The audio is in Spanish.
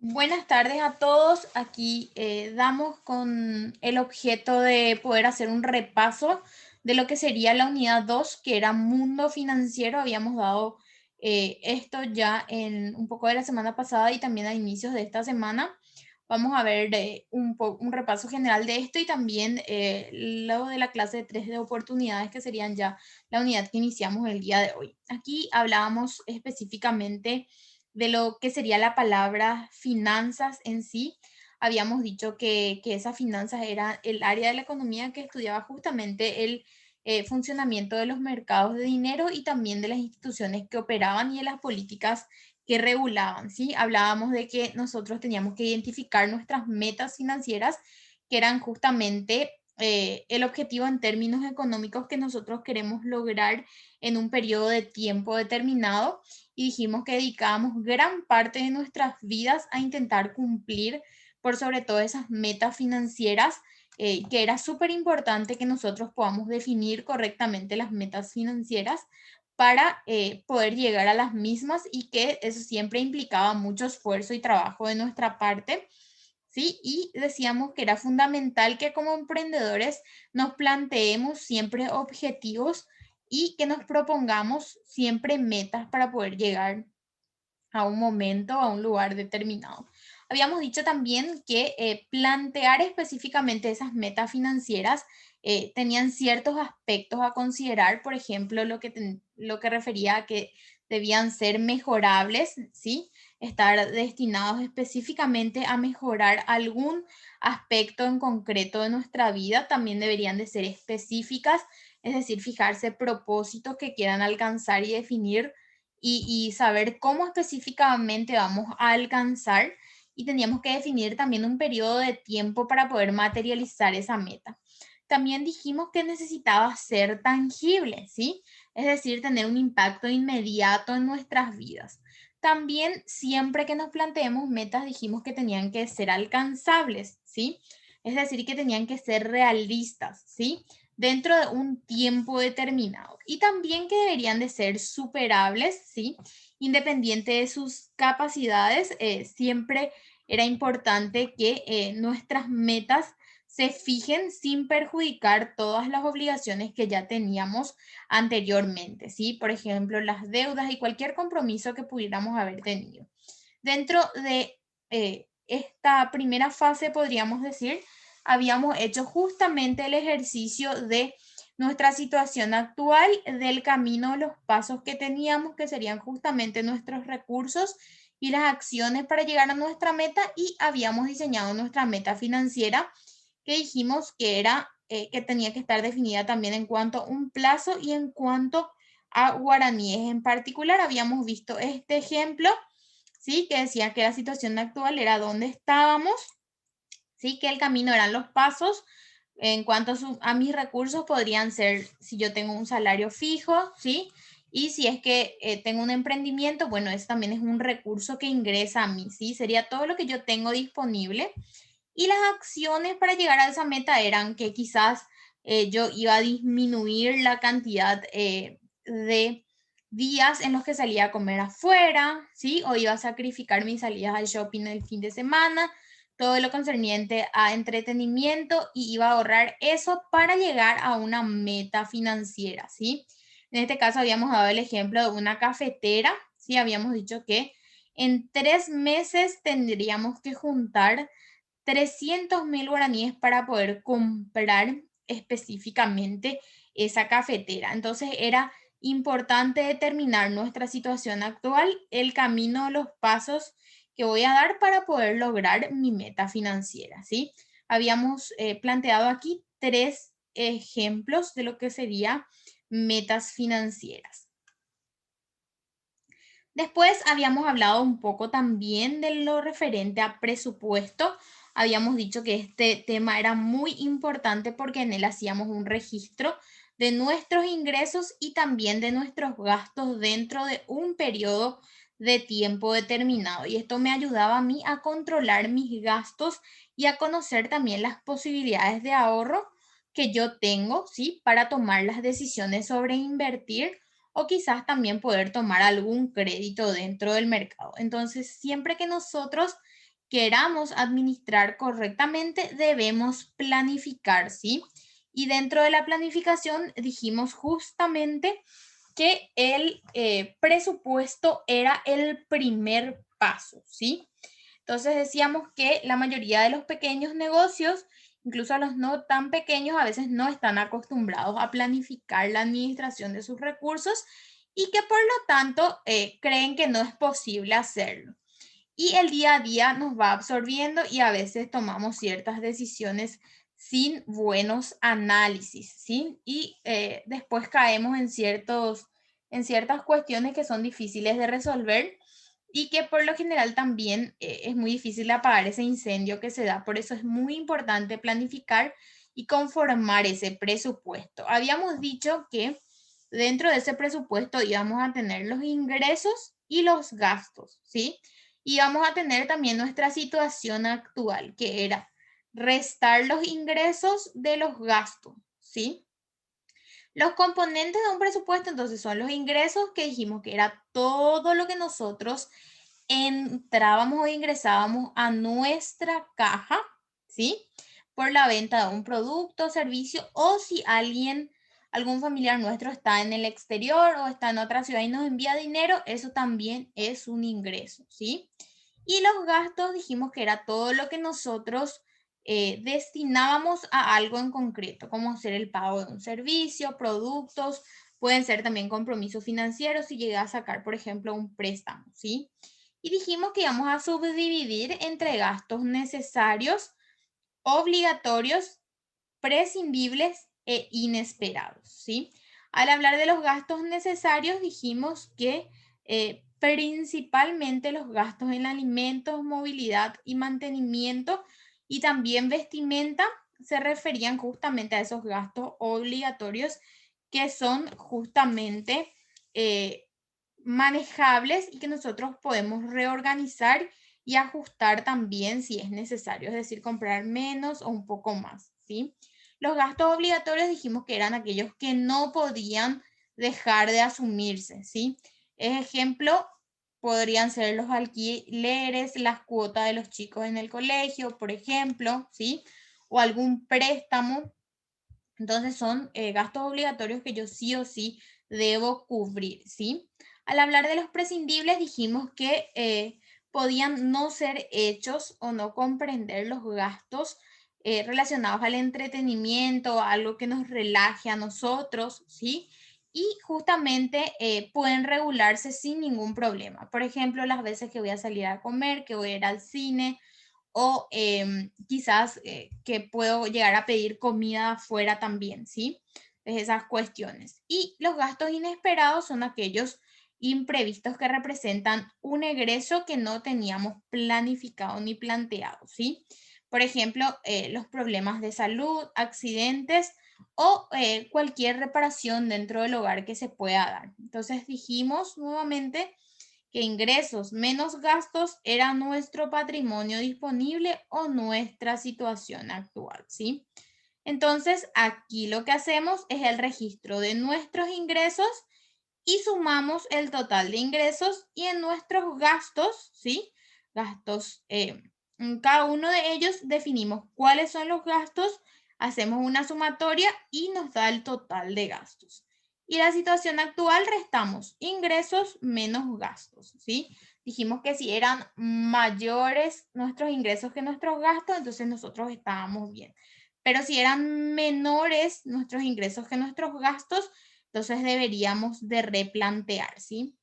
Buenas tardes a todos. Aquí damos con el objeto de poder hacer un repaso de lo que sería la unidad 2, que era mundo financiero. Habíamos dado esto ya en un poco de la semana pasada y también a inicios de esta semana. Vamos a ver un repaso general de esto y también lo de la clase de 3 de oportunidades, que serían ya la unidad que iniciamos el día de hoy. Aquí hablábamos específicamente de lo que sería la palabra finanzas en sí. Habíamos dicho que esas finanzas era el área de la economía que estudiaba justamente el funcionamiento de los mercados de dinero y también de las instituciones que operaban y de las políticas que regulaban, ¿sí? Hablábamos de que nosotros teníamos que identificar nuestras metas financieras, que eran justamente el objetivo en términos económicos que nosotros queremos lograr en un periodo de tiempo determinado, y dijimos que dedicábamos gran parte de nuestras vidas a intentar cumplir por sobre todo esas metas financieras, que era súper importante que nosotros podamos definir correctamente las metas financieras para poder llegar a las mismas, y que eso siempre implicaba mucho esfuerzo y trabajo de nuestra parte. ¿Sí? Y decíamos que era fundamental que como emprendedores nos planteemos siempre objetivos y que nos propongamos siempre metas para poder llegar a un momento, a un lugar determinado. Habíamos dicho también que plantear específicamente esas metas financieras tenían ciertos aspectos a considerar, por ejemplo, lo que refería a que debían ser mejorables, ¿sí? Estar destinados específicamente a mejorar algún aspecto en concreto de nuestra vida. También deberían de ser específicas, es decir, fijarse propósitos que quieran alcanzar y definir y saber cómo específicamente vamos a alcanzar, y teníamos que definir también un periodo de tiempo para poder materializar esa meta. También dijimos que necesitaba ser tangible, ¿sí? Es decir, tener un impacto inmediato en nuestras vidas. También siempre que nos planteemos metas dijimos que tenían que ser alcanzables, ¿sí? Es decir, que tenían que ser realistas, ¿sí? Dentro de un tiempo determinado, y también que deberían de ser superables, ¿sí? Independiente de sus capacidades, siempre era importante que nuestras metas se fijen sin perjudicar todas las obligaciones que ya teníamos anteriormente, ¿sí? Por ejemplo, las deudas y cualquier compromiso que pudiéramos haber tenido. Dentro de esta primera fase, podríamos decir, habíamos hecho justamente el ejercicio de nuestra situación actual, del camino, los pasos que teníamos, que serían justamente nuestros recursos y las acciones para llegar a nuestra meta, y habíamos diseñado nuestra meta financiera, que dijimos que era que tenía que estar definida también en cuanto a un plazo y en cuanto a guaraníes. En particular, habíamos visto este ejemplo, ¿sí? Que decía que la situación actual era donde estábamos, ¿sí? Que el camino eran los pasos. En cuanto a mis recursos, podrían ser si yo tengo un salario fijo, ¿sí? Y si es que tengo un emprendimiento, bueno, eso también es un recurso que ingresa a mí, ¿sí? Sería todo lo que yo tengo disponible. Y las acciones para llegar a esa meta eran que quizás yo iba a disminuir la cantidad de días en los que salía a comer afuera, ¿sí? O iba a sacrificar mis salidas al shopping el fin de semana, todo lo concerniente a entretenimiento, y iba a ahorrar eso para llegar a una meta financiera, ¿sí? En este caso habíamos dado el ejemplo de una cafetera, ¿sí? Habíamos dicho que en 3 meses tendríamos que juntar 300.000 guaraníes para poder comprar específicamente esa cafetera. Entonces era importante determinar nuestra situación actual, el camino, los pasos que voy a dar para poder lograr mi meta financiera, ¿sí? Habíamos planteado aquí 3 ejemplos de lo que sería metas financieras. Después habíamos hablado un poco también de lo referente a presupuesto. Habíamos dicho que este tema era muy importante porque en él hacíamos un registro de nuestros ingresos y también de nuestros gastos dentro de un periodo de tiempo determinado. Y esto me ayudaba a mí a controlar mis gastos y a conocer también las posibilidades de ahorro que yo tengo, ¿sí? Para tomar las decisiones sobre invertir, o quizás también poder tomar algún crédito dentro del mercado. Entonces, siempre que nosotros queramos administrar correctamente, debemos planificar, ¿sí? Y dentro de la planificación dijimos justamente que el presupuesto era el primer paso, ¿sí? Entonces decíamos que la mayoría de los pequeños negocios, incluso los no tan pequeños, a veces no están acostumbrados a planificar la administración de sus recursos y que por lo tanto creen que no es posible hacerlo. Y el día a día nos va absorbiendo y a veces tomamos ciertas decisiones sin buenos análisis, ¿sí? Y después caemos en ciertas cuestiones que son difíciles de resolver y que por lo general también es muy difícil apagar ese incendio que se da. Por eso es muy importante planificar y conformar ese presupuesto. Habíamos dicho que dentro de ese presupuesto íbamos a tener los ingresos y los gastos, ¿sí? Y vamos a tener también nuestra situación actual, que era restar los ingresos de los gastos, ¿sí? Los componentes de un presupuesto entonces son los ingresos que dijimos que era todo lo que nosotros entrábamos o ingresábamos a nuestra caja, ¿sí? Por la venta de un producto, servicio o si algún familiar nuestro está en el exterior o está en otra ciudad y nos envía dinero, eso también es un ingreso, ¿sí? Y los gastos dijimos que era todo lo que nosotros destinábamos a algo en concreto, como hacer el pago de un servicio, productos, pueden ser también compromisos financieros si llega a sacar, por ejemplo, un préstamo, ¿sí? Y dijimos que íbamos a subdividir entre gastos necesarios, obligatorios, prescindibles e inesperados, ¿sí? Al hablar de los gastos necesarios, dijimos que principalmente los gastos en alimentos, movilidad y mantenimiento y también vestimenta se referían justamente a esos gastos obligatorios que son justamente manejables y que nosotros podemos reorganizar y ajustar también si es necesario, es decir, comprar menos o un poco más, ¿sí? Los gastos obligatorios dijimos que eran aquellos que no podían dejar de asumirse, ¿sí? Ejemplo, podrían ser los alquileres, las cuotas de los chicos en el colegio, por ejemplo, ¿sí? O algún préstamo. Entonces son gastos obligatorios que yo sí o sí debo cubrir, ¿sí? Al hablar de los prescindibles dijimos que podían no ser hechos o no comprender los gastos relacionados al entretenimiento, algo que nos relaje a nosotros, ¿sí? Y justamente pueden regularse sin ningún problema. Por ejemplo, las veces que voy a salir a comer, que voy a ir al cine, o quizás que puedo llegar a pedir comida afuera también, ¿sí? Es esas cuestiones. Y los gastos inesperados son aquellos imprevistos que representan un egreso que no teníamos planificado ni planteado, ¿sí? Por ejemplo, los problemas de salud, accidentes o cualquier reparación dentro del hogar que se pueda dar. Entonces dijimos nuevamente que ingresos menos gastos era nuestro patrimonio disponible o nuestra situación actual, ¿sí? Entonces, aquí lo que hacemos es el registro de nuestros ingresos y sumamos el total de ingresos y en nuestros gastos, ¿sí? Gastos, en cada uno de ellos definimos cuáles son los gastos, hacemos una sumatoria y nos da el total de gastos. Y la situación actual restamos ingresos menos gastos, ¿sí? Dijimos que si eran mayores nuestros ingresos que nuestros gastos, entonces nosotros estábamos bien. Pero si eran menores nuestros ingresos que nuestros gastos, entonces deberíamos de replantear, ¿sí?